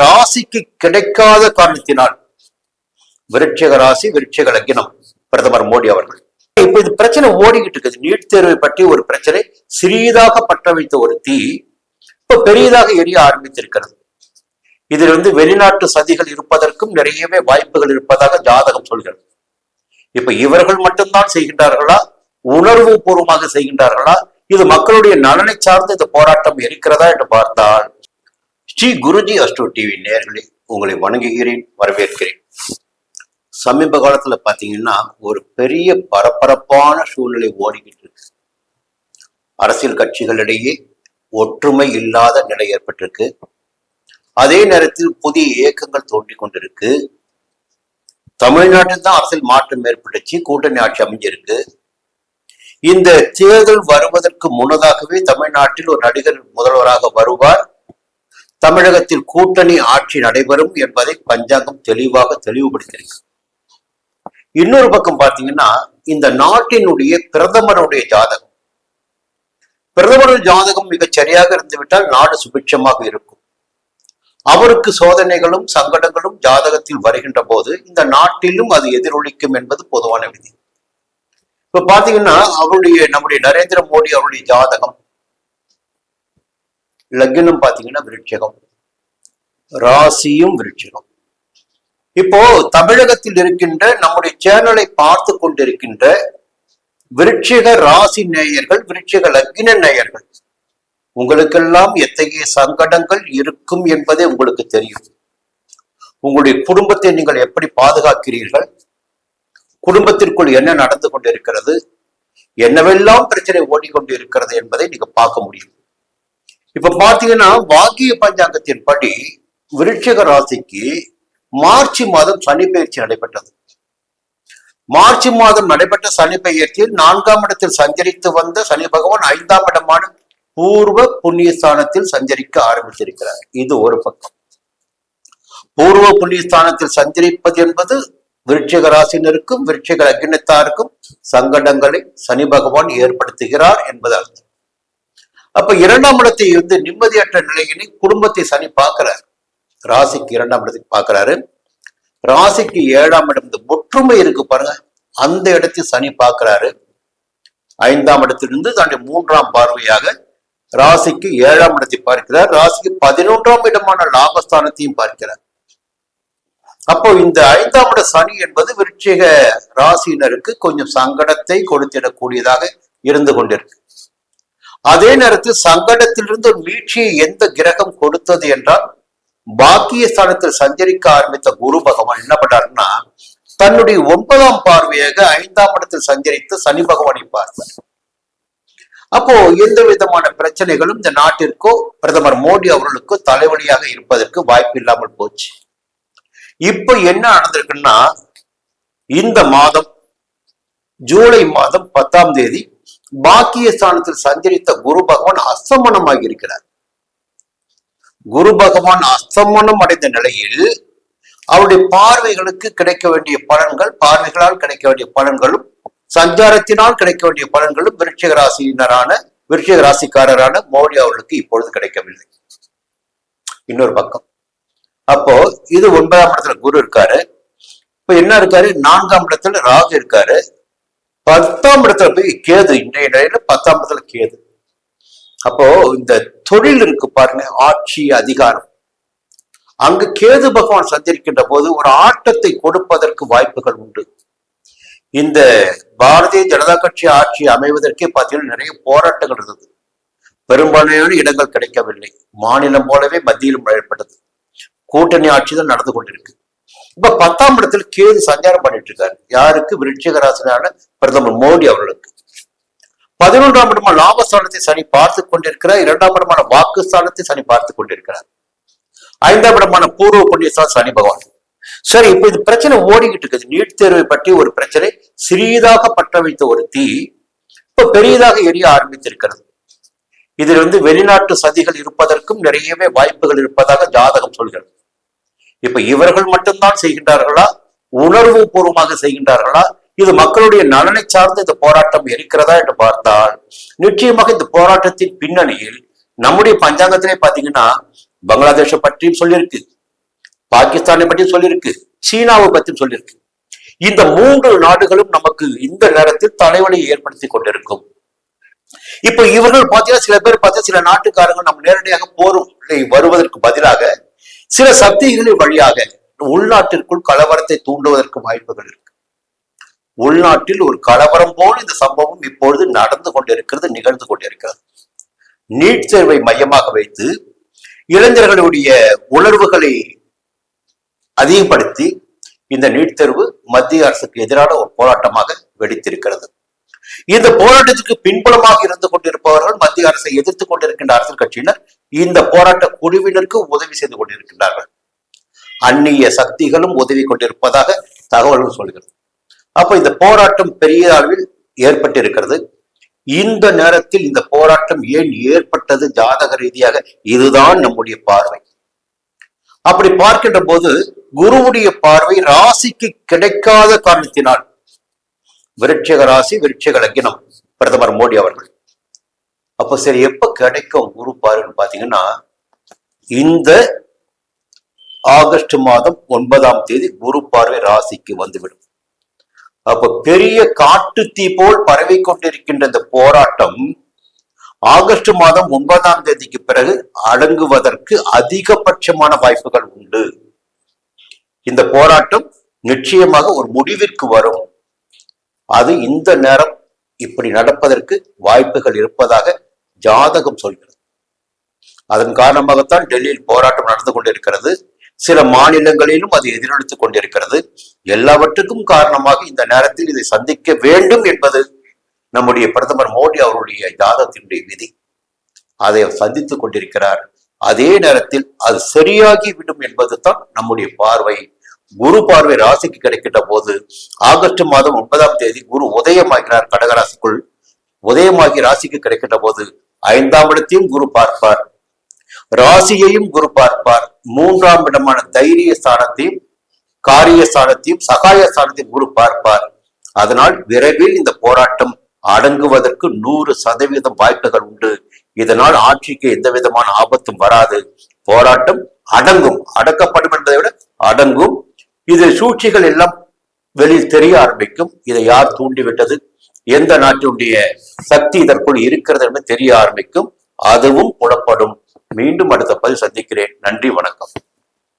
ராசிக்கு கிடைக்காத காரணத்தினால் விருட்சிக ராசி, விருட்சிக லக்னம் பிரதமர் மோடி அவர்கள். இப்ப இது பிரச்சனை ஓடிக்கிட்டு இருக்குது. நீட் தேர்வை பற்றி ஒரு பிரச்சனை சிறியதாக பற்ற வைத்த ஒரு தீ இப்ப பெரியதாக எரிய ஆரம்பித்திருக்கிறது. இதில் வெளிநாட்டு சதிகள் இருப்பதற்கும் நிறையவே வாய்ப்புகள் இருப்பதாக ஜாதகம் சொல்கிறது. இப்ப இவர்கள் மட்டும்தான் செய்கின்றார்களா, உணர்வு பூர்வமாக செய்கின்றார்களா, இது மக்களுடைய நலனை சார்ந்து இந்த போராட்டம் இருக்கிறதா என்று பார்த்தால், ஸ்ரீ குருஜி அஸ்ட்ரோ டிவி நேயர்களே, உங்களை வணங்குகிறேன், வரவேற்கிறேன். சமீப காலத்துல பாத்தீங்கன்னா ஒரு பெரிய பரபரப்பான சூழ்நிலை ஓடிக்கிட்டு இருக்கு. அரசியல் கட்சிகளிடையே ஒற்றுமை இல்லாத நிலை ஏற்பட்டிருக்கு. அதே நேரத்தில் புதிய இயக்கங்கள் தோன்றிக் கொண்டிருக்கு. தமிழ்நாட்டில் தான் அரசியல் மாற்றம் ஏற்பட்டுச்சு, கூட்டணி ஆட்சி அமைஞ்சிருக்கு. இந்த தேர்தல் வருவதற்கு முன்னதாகவே தமிழ்நாட்டில் ஒரு நடிகர் முதல்வராக வருவார், தமிழகத்தில் கூட்டணி ஆட்சி நடைபெறும் என்பதை பஞ்சாங்கம் தெளிவுபடுத்தியிருக்கு. இன்னொரு பக்கம் பாத்தீங்கன்னா இந்த நாட்டினுடைய பிரதமருடைய ஜாதகம் மிகச் சரியாக இருந்துவிட்டால் நாடு சுபிட்சமாக இருக்கும். அவருக்கு சோதனைகளும் சங்கடங்களும் ஜாதகத்தில் வருகின்ற போது இந்த நாட்டிலும் அது எதிரொலிக்கும் என்பது பொதுவான விதி. இப்ப பாத்தீங்கன்னா நம்முடைய நரேந்திர மோடி அவருடைய ஜாதகம் லக்னம் பாத்தீங்கன்னா விருட்சிகம், ராசியும் விருட்சிகம். இப்போ தமிழகத்தில் இருக்கின்ற நம்முடைய சேனலை பார்த்து கொண்டிருக்கின்ற விருட்சிக ராசி நேயர்கள், விருட்சிக லக்ன நேயர்கள், உங்களுக்கெல்லாம் எத்தகைய சங்கடங்கள் இருக்கும் என்பதே உங்களுக்கு தெரியும். உங்களுடைய குடும்பத்தை நீங்கள் எப்படி பாதுகாக்கிறீர்கள், குடும்பத்திற்குள் என்ன நடந்து கொண்டிருக்கிறது, என்னவெல்லாம் பிரச்சனை ஓடிக்கொண்டு இருக்கிறது என்பதை நீங்க பார்க்க முடியும். இப்ப பாத்தீங்கன்னா வாக்கிய பஞ்சாங்கத்தின் படி விருட்சிக ராசிக்கு மார்ச் மாதம் சனி பெயர்ச்சி நடைபெற்றது. மார்ச் மாதம் நடைபெற்ற சனி பெயர்ச்சியில் 4ஆம் இடத்தில் சஞ்சரித்து வந்த சனி பகவான் 5ஆம் இடமான பூர்வ புண்ணியஸ்தானத்தில் சஞ்சரிக்க ஆரம்பித்திருக்கிறார். இது ஒரு பக்கம். பூர்வ புண்ணியஸ்தானத்தில் சஞ்சரிப்பது என்பது விருட்சிக ராசினருக்கும் விருட்சிக லக்னத்தாருக்கும் சங்கடங்களை சனி பகவான் ஏற்படுத்துகிறார் என்பது அர்த்தம். அப்ப 2ஆம் இடத்தை நிம்மதியற்ற நிலையினை குடும்பத்தை சனி பார்க்கிறார். ராசிக்கு 2ஆம் இடத்துக்கு பார்க்கிறாரு. ராசிக்கு 7ஆம் இடம் ஒற்றுமை இருக்கு பாருங்க, அந்த இடத்தை சனி பார்க்கிறாரு. 5ஆம் இடத்திலிருந்து தன்னுடைய 3ஆம் பார்வையாக ராசிக்கு 7ஆம் இடத்தை பார்க்கிறார். ராசிக்கு 11ஆம் இடமான லாபஸ்தானத்தையும் பார்க்கிறார். அப்போ இந்த 5ஆம் இட சனி என்பது விருட்சிக ராசியினருக்கு கொஞ்சம் சங்கடத்தை கொடுத்திடக்கூடியதாக இருந்து கொண்டிருக்கு. அதே நேரத்தில் சங்கடத்திலிருந்து ஒரு மீட்சியை எந்த கிரகம் கொடுத்தது என்றால், பாக்கிய ஸ்தானத்தில் சஞ்சரிக்க ஆரம்பித்த குரு பகவான் என்ன பண்றாருன்னா தன்னுடைய 9ஆம் பார்வையாக 5ஆம் இடத்தில் சஞ்சரித்து சனி பகவானை பார்த்தார். அப்போ எந்த விதமான பிரச்சனைகளும் இந்த நாட்டிற்கோ பிரதமர் மோடி அவர்களுக்கோ தலைவலியாக இருப்பதற்கு வாய்ப்பு இல்லாமல் போச்சு. இப்ப என்ன நடந்திருக்குன்னா, இந்த மாதம் ஜூலை மாதம் 10ஆம் தேதி பாக்கிய ஸ்தானத்தில் சஞ்சரித்த குரு பகவான் அஸ்தமனமாகி இருக்கிறார். குரு பகவான் அஸ்தமனம் அடைந்த நிலையில் அவருடைய பார்வைகளுக்கு கிடைக்க வேண்டிய பலன்கள், பார்வைகளால் கிடைக்க வேண்டிய பலன்களும் சஞ்சாரத்தினால் கிடைக்க வேண்டிய பலன்களும் விருட்சிக ராசிக்காரரான மோடி அவர்களுக்கு இப்பொழுது கிடைக்கவில்லை. இன்னொரு பக்கம் அப்போ இது 9ஆம் இடத்துல குரு இருக்காரு. இப்ப என்ன இருக்காரு, 4ஆம் இடத்துல ராகு இருக்காரு. 10ஆம் இடத்துல போய் கேது, இன்றைய நிலையில 10ஆம் இடத்துல கேது. அப்போ இந்த தொழில் இருக்கு பாருங்க, ஆட்சி அதிகாரம், அங்கு கேது பகவான் சஞ்சரிக்கின்ற போது ஒரு ஆட்டத்தை கொடுப்பதற்கு வாய்ப்புகள் உண்டு. இந்த பாரதிய ஜனதா கட்சி ஆட்சி அமைவதற்கே பார்த்தீங்கன்னா நிறைய போராட்டங்கள் இருந்தது. பெரும்பான்மையான இடங்கள் கிடைக்கவில்லை. மாநிலம் போலவே மத்தியிலும் ஏற்பட்டது. கூட்டணி ஆட்சி தான் நடந்து கொண்டிருக்கு. இப்ப 10ஆம் இடத்துல கேது சஞ்சாரம் பண்ணிட்டு இருக்காரு. யாருக்கு? விருட்சிக ராசியான பிரதமர் மோடி அவர்களுக்கு. 11ஆம் இடமான லாபஸ்தானத்தை சனி பார்த்து கொண்டிருக்கிறார். 2ஆம் இடமான வாக்குஸ்தானத்தை சனி பார்த்து கொண்டிருக்கிறார். 5ஆம் இடமான பூர்வ புண்ணியஸ்தானம் சனி பகவான். சரி, இப்ப இது பிரச்சனை ஓடிக்கிட்டு இருக்குது. நீட் தேர்வை பற்றி ஒரு பிரச்சனை சிறியதாக பற்ற வைத்த ஒரு தீ இப்ப பெரியதாக எரிய ஆரம்பித்திருக்கிறது. இதில் வெளிநாட்டு சதிகள் இருப்பதற்கும் நிறையவே வாய்ப்புகள் இருப்பதாக ஜாதகம் சொல்கிறது. இப்ப இவர்கள் மட்டும்தான் செய்கின்றார்களா, உணர்வு பூர்வமாக செய்கின்றார்களா, இது மக்களுடைய நலனை சார்ந்து இந்த போராட்டம் இருக்கிறதா என்று பார்த்தால், நிச்சயமாக இந்த போராட்டத்தின் பின்னணியில் நம்முடைய பஞ்சாங்கத்திலே பாத்தீங்கன்னா பங்களாதேஷை பற்றியும் சொல்லியிருக்கு, பாகிஸ்தானை பற்றி சொல்லியிருக்கு, சீனாவை பற்றி சொல்லியிருக்கு. இந்த 3 நாடுகளும் நமக்கு இந்த நேரத்தில் தலைவலியை ஏற்படுத்தி கொண்டிருக்கும். இப்ப இவர்கள் பார்த்தீங்கன்னா சில பேர் பார்த்தா சில நாட்டுக்காரங்க நம்ம நேரடியாக போரை வருவதற்கு பதிலாக சில சக்திகளின் வழியாக உள்நாட்டிற்குள் கலவரத்தை தூண்டுவதற்கு வாய்ப்புகள் இருக்கு. உள்நாட்டில் ஒரு கலவரம் போல் இந்த சம்பவம் இப்பொழுது நடந்து கொண்டிருக்கிறது, நிகழ்ந்து கொண்டிருக்கிறது. நீட் தேர்வை மையமாக வைத்து இளைஞர்களுடைய உணர்வுகளை அதிகப்படுத்தி இந்த நீட் தேர்வு மத்திய அரசுக்கு எதிரான ஒரு போராட்டமாக வெடித்திருக்கிறது. இந்த போராட்டத்துக்கு பின்புலமாக இருந்து கொண்டிருப்பவர்கள் மத்திய அரசை எதிர்த்து கொண்டிருக்கின்ற அரசியல் கட்சியினர் இந்த போராட்ட குழுவினருக்கு உதவி செய்து கொண்டிருக்கின்றார்கள். அந்நிய சக்திகளும் உதவி கொண்டிருப்பதாக தகவல்கள் சொல்கிறது. அப்ப இந்த போராட்டம் பெரிய அளவில் ஏற்பட்டிருக்கிறது. இந்த நேரத்தில் இந்த போராட்டம் ஏன் ஏற்பட்டது ஜாதக ரீதியாக, இதுதான் நம்முடைய பார்வை. அப்படி பார்க்கின்ற போது குருவுடைய பார்வை ராசிக்கு கிடைக்காத காரணத்தினால், விருட்சிக ராசி விருட்சிக லக்னம் பிரதமர் மோடி அவர்கள். அப்ப சரி எப்ப கிடைக்கும் குரு பார்வைன்னு பாத்தீங்கன்னா, இந்த ஆகஸ்ட் மாதம் 9ஆம் தேதி குரு பார்வை ராசிக்கு வந்துவிடும். அப்ப பெரிய காட்டு தீ போல் பரவி கொண்டிருக்கின்ற இந்த போராட்டம் ஆகஸ்ட் மாதம் 9ஆம் தேதிக்கு பிறகு அடங்குவதற்கு அதிகபட்சமான வாய்ப்புகள் உண்டு. இந்த போராட்டம் நிச்சயமாக ஒரு முடிவிற்கு வரும். அது இந்த நேரம் இப்படி நடப்பதற்கு வாய்ப்புகள் இருப்பதாக ஜாதகம் சொல்கிறது. அதன் காரணமாகத்தான் டெல்லியில் போராட்டம் நடந்து கொண்டிருக்கிறது. சில மாநிலங்களிலும் அது எதிரொலித்துக் கொண்டிருக்கிறது. எல்லாவற்றுக்கும் காரணமாக இந்த நேரத்தில் இதை சந்திக்க வேண்டும் என்பது நம்முடைய பிரதமர் மோடி அவருடைய ஜாதகத்தினுடைய விதி. அதை சந்தித்துக் கொண்டிருக்கிறார். அதே நேரத்தில் அது சரியாகிவிடும் என்பது தான் நம்முடைய பார்வை. குரு பார்வை ராசிக்கு கிடைக்கின்ற போது ஆகஸ்ட் மாதம் 9ஆம் தேதி குரு உதயமாகிறார். கடகராசிக்குள் உதயமாகி ராசிக்கு கிடைக்கின்ற போது 5ஆம் இடத்தையும் குரு பார்ப்பார், ராசியையும் குரு பார்ப்பார், 3ஆம் இடமான தைரிய ஸ்தானத்தையும் காரிய ஸ்தானத்தையும் சகாய ஸ்தானத்தையும் குரு பார்ப்பார். அதனால் விரைவில் இந்த போராட்டம் அடங்குவதற்கு 100% வாய்ப்புகள் உண்டு. இதனால் ஆட்சிக்கு எந்த விதமான ஆபத்தும் வராது. போராட்டம் அடங்கும், அடக்கப்படும் என்பதை விட அடங்கும். இது சூழ்ச்சிகள் எல்லாம் வெளியில் தெரிய ஆரம்பிக்கும். இதை யார் தூண்டிவிட்டது, எந்த நாட்டினுடைய சக்தி இதற்குள் இருக்கிறது என்று தெரிய ஆரம்பிக்கும். அதுவும் புலப்படும். மீண்டும் அடுத்த பதிவு சந்திக்கிறேன். நன்றி, வணக்கம்.